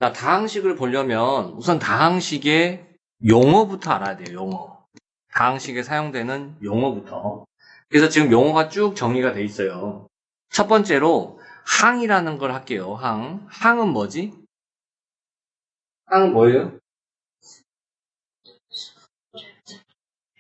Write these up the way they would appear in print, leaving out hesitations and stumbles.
자, 다항식을 보려면 우선 다항식의 용어부터 알아야 돼요. 용어. 다항식에 사용되는 용어부터. 그래서 지금 용어가 쭉 정리가 돼 있어요. 첫 번째로 항이라는 걸 할게요. 항. 항은 뭐지? 항은 뭐예요?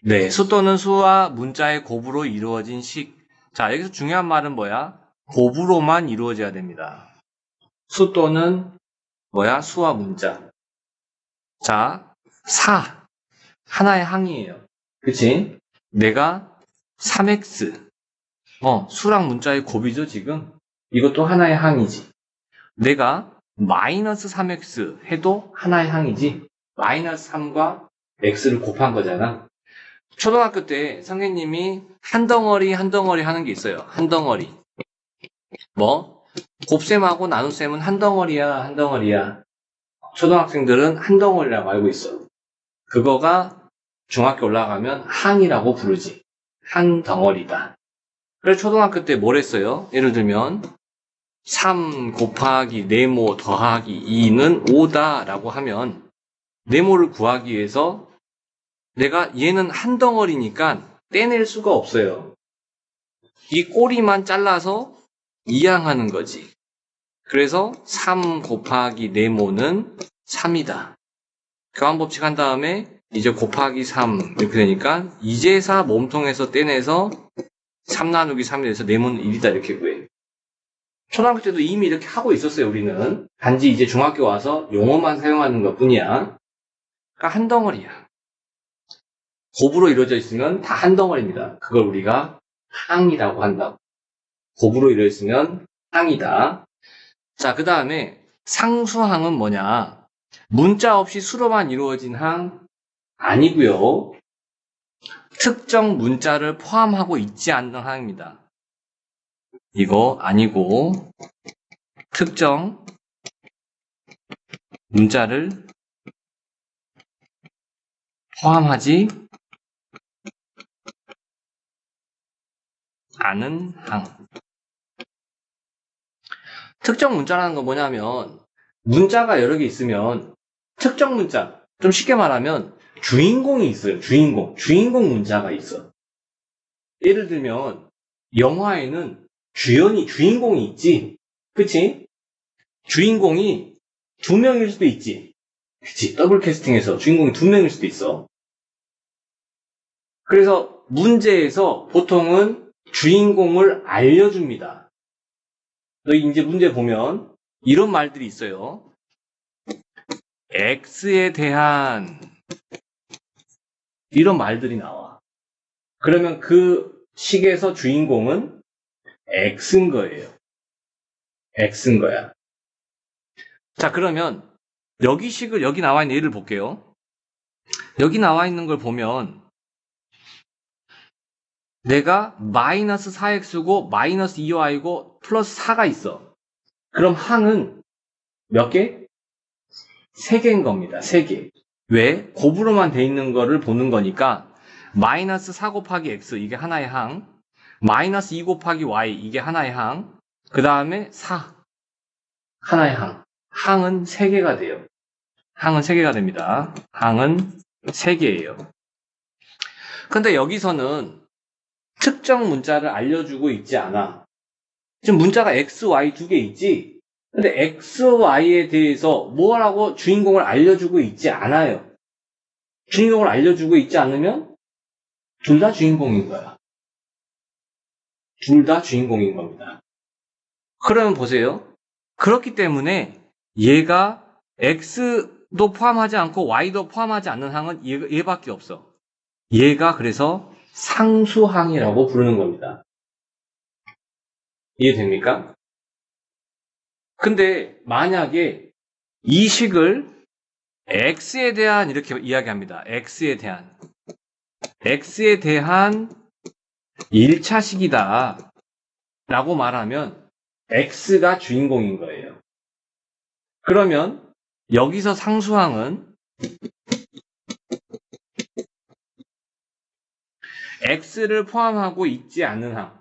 네, 수 또는 수와 문자의 곱으로 이루어진 식. 자, 여기서 중요한 말은 뭐야? 곱으로만 이루어져야 됩니다. 수 또는 뭐야? 수와 문자. 자, 하나의 항이에요. 그치? 내가 3x. 수랑 문자의 곱이죠, 지금? 이것도 하나의 항이지. 내가 마이너스 3x 해도 하나의 항이지. 마이너스 3과 x를 곱한 거잖아. 초등학교 때 선생님이 한 덩어리 하는 게 있어요. 한 덩어리. 뭐? 곱셈하고 나눗셈은 한 덩어리야. 초등학생들은 한 덩어리라고 알고 있어. 그거가 중학교 올라가면 항이라고 부르지. 한 덩어리다. 그래서 초등학교 때 뭘 했어요? 예를 들면 3 곱하기 네모 더하기 2는 5다 라고 하면 네모를 구하기 위해서 내가 얘는 한 덩어리니까 떼낼 수가 없어요. 이 꼬리만 잘라서 이항하는 거지. 그래서 3 곱하기 네모는 3이다. 교환법칙 한 다음에 이제 곱하기 3 이렇게 되니까 이제사 몸통에서 떼내서 3 나누기 3이 돼서 네모는 1이다 이렇게 구해. 초등학교 때도 이미 이렇게 하고 있었어요, 우리는. 단지 이제 중학교 와서 용어만 사용하는 것 뿐이야. 그러니까 한 덩어리야. 곱으로 이루어져 있으면 다 한 덩어리입니다. 그걸 우리가 항이라고 한다고. 곱으로 이루어져 있으면 항이다. 자, 그 다음에 상수항은 뭐냐? 문자 없이 수로만 이루어진 항 아니고요. 특정 문자를 포함하고 있지 않는 항입니다. 이거 아니고 특정 문자를 포함하지 않은 항. 특정 문자라는 건 뭐냐면 문자가 여러 개 있으면 특정 문자, 좀 쉽게 말하면 주인공이 있어요. 주인공 문자가 있어. 예를 들면 영화에는 주인공이 있지. 그치? 주인공이 2명일 수도 있지. 그치? 더블 캐스팅에서 주인공이 2명일 수도 있어. 그래서 문제에서 보통은 주인공을 알려줍니다. 너희 이제 문제 보면 이런 말들이 있어요. X에 대한 이런 말들이 나와. 그러면 그 식에서 주인공은 X인 거예요. X인 거야. 자, 그러면 여기 나와 있는 예를 볼게요. 여기 나와 있는 걸 보면 내가 마이너스 4x고 마이너스 2y고 플러스 4가 있어. 그럼 항은 몇 개? 3개인 겁니다. 3개. 왜? 곱으로만 돼 있는 거를 보는 거니까 마이너스 4 곱하기 x 이게 하나의 항, 마이너스 2 곱하기 y 이게 하나의 항, 그 다음에 4 하나의 항. 항은 3개가 돼요. 항은 3개가 됩니다. 항은 3개예요. 근데 여기서는 특정 문자를 알려주고 있지 않아. 지금 문자가 x, y 2개 있지? 근데 x, y에 대해서 뭐라고 주인공을 알려주고 있지 않아요. 주인공을 알려주고 있지 않으면 둘 다 주인공인 거야. 둘 다 주인공인 겁니다. 그러면 보세요. 그렇기 때문에 얘가 x도 포함하지 않고 y도 포함하지 않는 항은 얘밖에 없어. 얘가 그래서 상수항이라고 부르는 겁니다. 이해됩니까? 근데 만약에 이 식을 x에 대한 이렇게 이야기합니다. x에 대한 1차식이다 라고 말하면 x가 주인공인 거예요. 그러면 여기서 상수항은 x를 포함하고 있지 않는 항,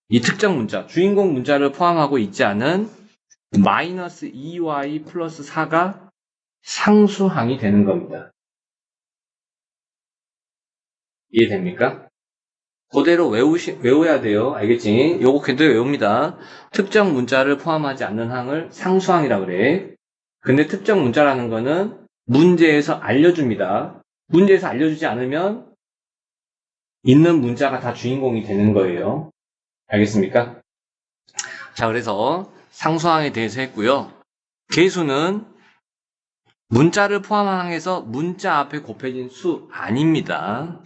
이 특정 문자, 주인공 문자를 포함하고 있지 않은 마이너스 2y 플러스 4가 상수항이 되는 겁니다. 이해됩니까? 그대로 외워야 돼요. 알겠지? 요거 그대로 외웁니다. 특정 문자를 포함하지 않는 항을 상수항이라고 그래. 근데 특정 문자라는 거는 문제에서 알려줍니다. 문제에서 알려주지 않으면 있는 문자가 다 주인공이 되는 거예요. 알겠습니까? 자, 그래서 상수항에 대해서 했고요. 계수는 문자를 포함한 항에서 문자 앞에 곱해진 수 아닙니다.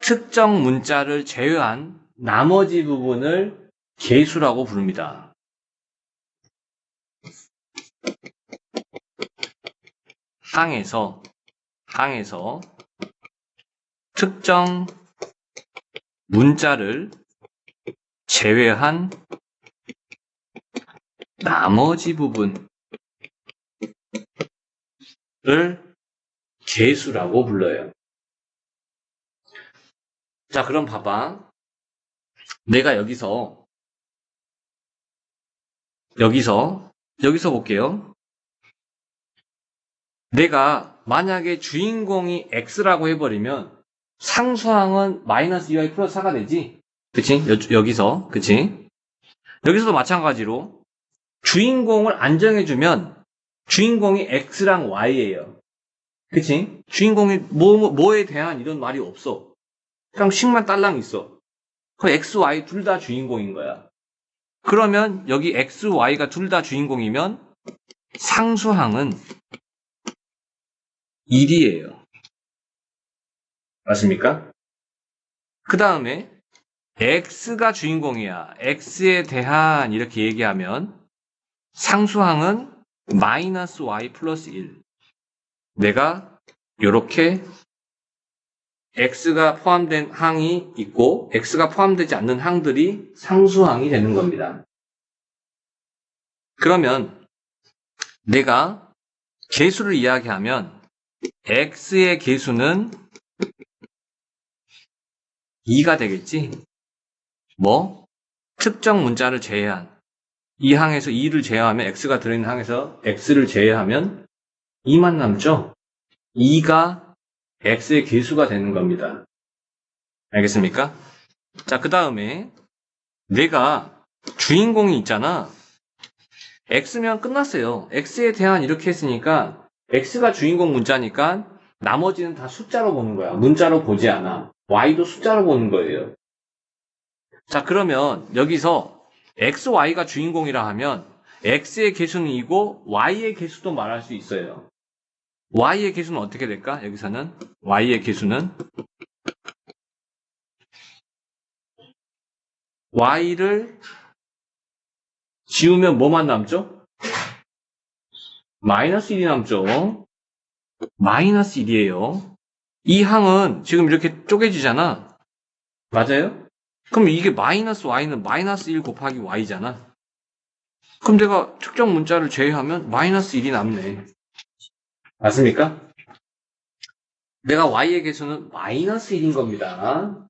특정 문자를 제외한 나머지 부분을 계수라고 부릅니다. 항에서 특정 문자를 제외한 나머지 부분을 계수라고 불러요. 자, 그럼 봐봐. 내가 여기서 볼게요. 내가 만약에 주인공이 x라고 해버리면 상수항은 마이너스 2y 플러스 4가 되지? 그치? 여기서, 그치? 여기서도 마찬가지로 주인공을 안 정해주면 주인공이 x랑 y예요. 그치? 주인공이 뭐에 대한 이런 말이 없어. 그냥 식만 딸랑 있어. 그 x, y 둘 다 주인공인 거야. 그러면 여기 x, y가 둘 다 주인공이면 상수항은 1이에요. 맞습니까? 그 다음에 x가 주인공이야. x에 대한 이렇게 얘기하면 상수항은 마이너스 y 플러스 1. 내가 이렇게 x가 포함된 항이 있고 x가 포함되지 않는 항들이 상수항이 되는 겁니다. 그러면 내가 계수를 이야기하면 x의 계수는 2가 되겠지? 특정 문자를 제외한 이 항에서 2를 제외하면 x가 들어있는 항에서 x를 제외하면 2만 남죠? 2가 x의 계수가 되는 겁니다. 알겠습니까? 자, 그 다음에 내가 주인공이 있잖아. x면 끝났어요. x에 대한 이렇게 했으니까 x가 주인공 문자니까 나머지는 다 숫자로 보는 거야. 문자로 보지 않아. y도 숫자로 보는 거예요. 자, 그러면 여기서 x, y가 주인공이라 하면 x의 개수는 2고 y의 개수도 말할 수 있어요. y의 개수는 어떻게 될까? 여기서는 y의 개수는 y를 지우면 뭐만 남죠? 마이너스 1이 남죠. 마이너스 1이에요. 이 항은 지금 이렇게 쪼개지잖아. 맞아요? 그럼 이게 마이너스 y는 마이너스 1 곱하기 y잖아. 그럼 내가 특정 문자를 제외하면 마이너스 1이 남네. 맞습니까? 내가 y의 개수는 마이너스 1인 겁니다.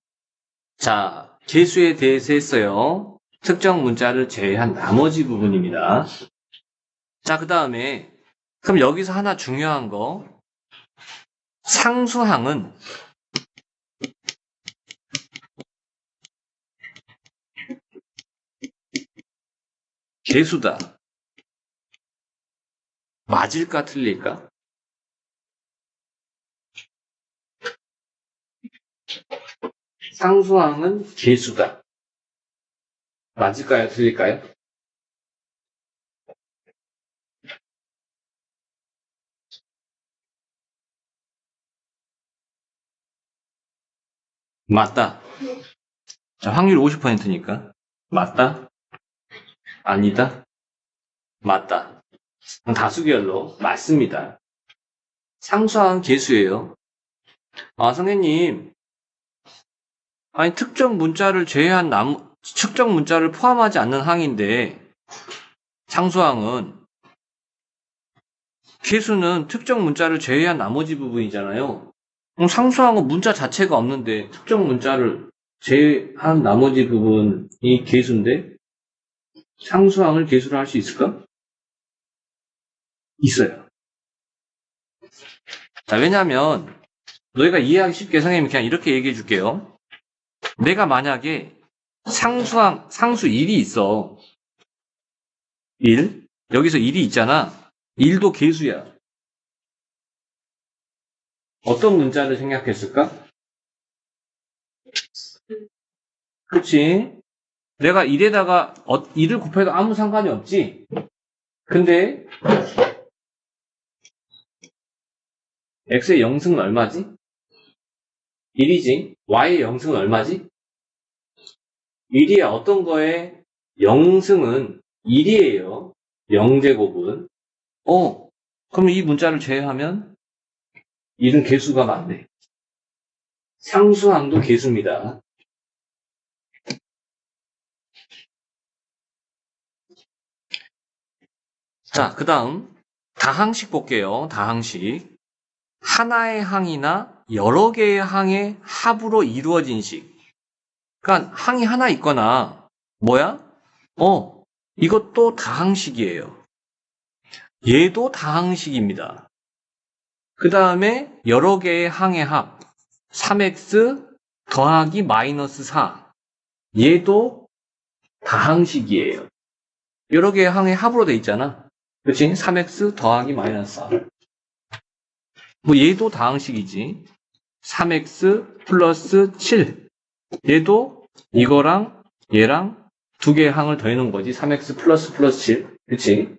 자, 개수에 대해서 했어요. 특정 문자를 제외한 나머지 부분입니다. 자, 그 다음에 그럼 여기서 하나 중요한 거, 상수항은 개수다. 맞을까 틀릴까? 상수항은 개수다. 맞을까요? 틀릴까요? 맞다. 자, 확률 50%니까. 맞다? 아니다? 맞다. 다수결로 맞습니다. 상수항은 개수예요. 아, 선생님. 아니, 특정 문자를 제외한 특정 문자를 포함하지 않는 항인데, 상수항은 개수는 특정 문자를 제외한 나머지 부분이잖아요. 그럼 상수항은 문자 자체가 없는데 특정 문자를 제한 나머지 부분이 개수인데 상수항을 개수로 할 수 있을까? 있어요. 자, 왜냐하면 너희가 이해하기 쉽게 선생님이 그냥 이렇게 얘기해 줄게요. 내가 만약에 상수항, 상수 1이 있어. 1. 여기서 1이 있잖아. 1도 개수야. 어떤 문자를 생략했을까? 그렇지. 내가 1에다가 1을 곱해도 아무 상관이 없지. 근데 x의 영승은 얼마지? 1이지. y의 영승은 얼마지? 1이야. 어떤 거에 영승은 1이에요. 0제곱은. 그럼 이 문자를 제외하면 1은 개수가 맞네. 상수항도 개수입니다. 자, 그 다음 다항식 볼게요. 다항식. 하나의 항이나 여러 개의 항의 합으로 이루어진 식. 그러니까 항이 하나 있거나 뭐야? 이것도 다항식이에요. 얘도 다항식입니다. 그 다음에 여러 개의 항의 합. 3x 더하기 마이너스 4. 얘도 다항식이에요. 여러 개의 항의 합으로 돼 있잖아. 그렇지? 3x 더하기 마이너스 4. 뭐 얘도 다항식이지. 3x 플러스 7. 얘도 이거랑 얘랑 두 개의 항을 더해놓은 거지. 3x 플러스 7. 그렇지?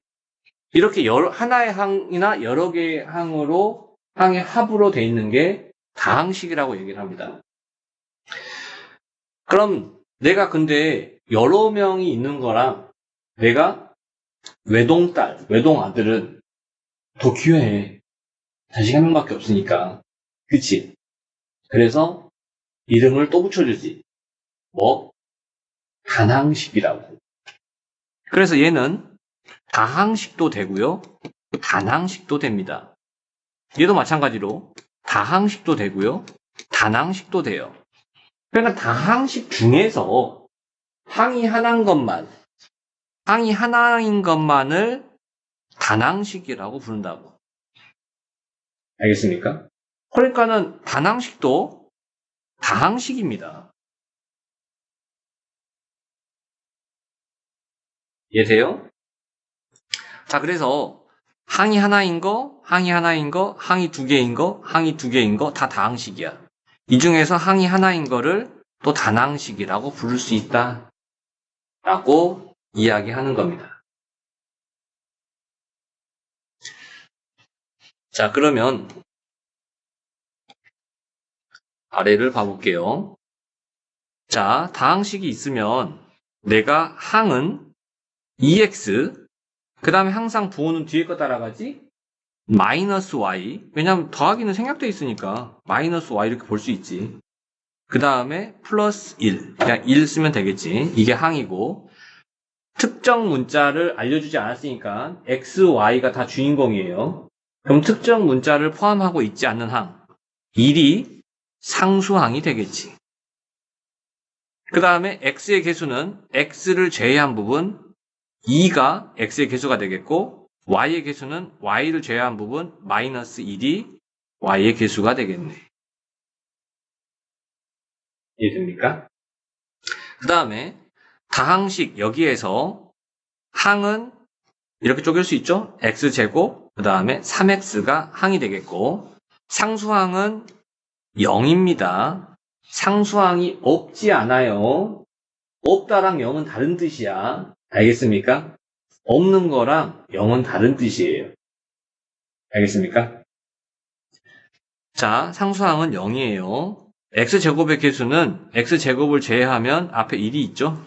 이렇게 하나의 항이나 여러 개의 항의 합으로 돼 있는 게 다항식이라고 얘기를 합니다. 그럼 내가 근데 여러 명이 있는 거랑 내가 외동딸, 외동아들은 더 귀해. 자식 한 명밖에 없으니까. 그치? 그래서 이름을 또 붙여주지. 뭐? 단항식이라고. 그래서 얘는 다항식도 되고요. 단항식도 됩니다. 얘도 마찬가지로 다항식도 되고요. 단항식도 돼요. 그러니까 다항식 중에서 항이 하나인 것만을 단항식이라고 부른다고. 알겠습니까? 그러니까는 단항식도 다항식입니다. 이해돼요? 자, 그래서 항이 하나인 거, 항이 두 개인 거, 항이 두 개인 거 다 다항식이야. 이 중에서 항이 하나인 거를 또 단항식이라고 부를 수 있다. 라고 이야기하는 겁니다. 자, 그러면 아래를 봐볼게요. 자, 다항식이 있으면 내가 항은 2x, 그 다음에 항상 부호는 뒤에 거 따라가지? 마이너스 y. 왜냐하면 더하기는 생략되어 있으니까 마이너스 y 이렇게 볼 수 있지. 그 다음에 플러스 1. 그냥 1 쓰면 되겠지. 이게 항이고. 특정 문자를 알려주지 않았으니까 x, y가 다 주인공이에요. 그럼 특정 문자를 포함하고 있지 않는 항. 1이 상수항이 되겠지. 그 다음에 x의 개수는 x를 제외한 부분 2가 x의 개수가 되겠고 y의 개수는 y를 제외한 부분 마이너스 1이 y의 개수가 되겠네. 이해됩니까? 그 다음에 다항식 여기에서 항은 이렇게 쪼갤 수 있죠? x제곱 그 다음에 3x가 항이 되겠고 상수항은 0입니다. 상수항이 없지 않아요. 없다랑 0은 다른 뜻이야. 알겠습니까? 없는 거랑 0은 다른 뜻이에요. 알겠습니까? 자, 상수항은 0이에요. x제곱의 개수는 x제곱을 제외하면 앞에 1이 있죠?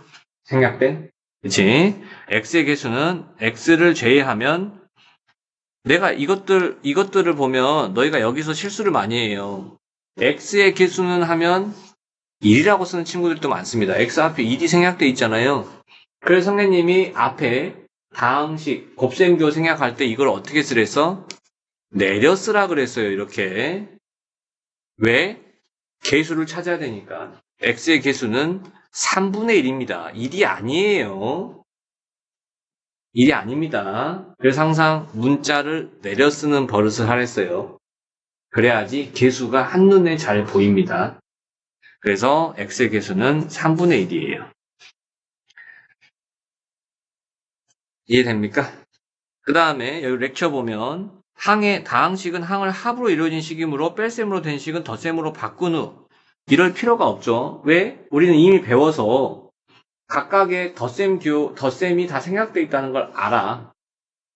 생략된? 그치? x의 개수는 x를 제외하면 내가 이것들을 보면 너희가 여기서 실수를 많이 해요. x의 개수는 하면 1이라고 쓰는 친구들도 많습니다. x 앞에 1이 생략되어 있잖아요. 그래서 선생님이 앞에 다항식, 곱셈교 생략할 때 이걸 어떻게 쓰랬어? 내려 쓰라 그랬어요. 이렇게. 왜? 개수를 찾아야 되니까. x의 개수는 3분의 1입니다. 1이 아니에요. 1이 아닙니다. 그래서 항상 문자를 내려 쓰는 버릇을 하랬어요. 그래야지 개수가 한눈에 잘 보입니다. 그래서 x의 개수는 3분의 1이에요. 이해됩니까? 그 다음에 여기 렉처 보면 다항식은 항을 합으로 이루어진 식이므로 뺄셈으로 된 식은 덧셈으로 바꾼 후 이럴 필요가 없죠. 왜? 우리는 이미 배워서 각각의 덧셈이 다 생략되어 있다는 걸 알아.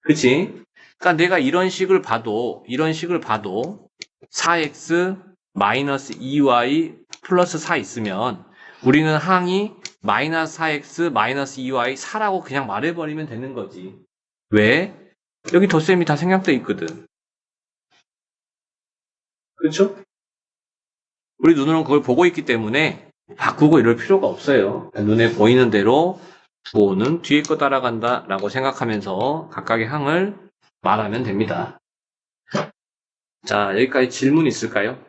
그치? 그러니까 내가 이런 식을 봐도 4x 마이너스 2y 플러스 4 있으면 우리는 항이 마이너스 4x 마이너스 2y 4라고 그냥 말해버리면 되는 거지. 왜? 여기 덧셈이 다 생략되어 있거든. 그렇죠? 우리 눈으로는 그걸 보고 있기 때문에 바꾸고 이럴 필요가 없어요. 눈에 보이는 대로 부호는 뒤에 거 따라간다 라고 생각하면서 각각의 항을 말하면 됩니다. 자, 여기까지 질문 있을까요?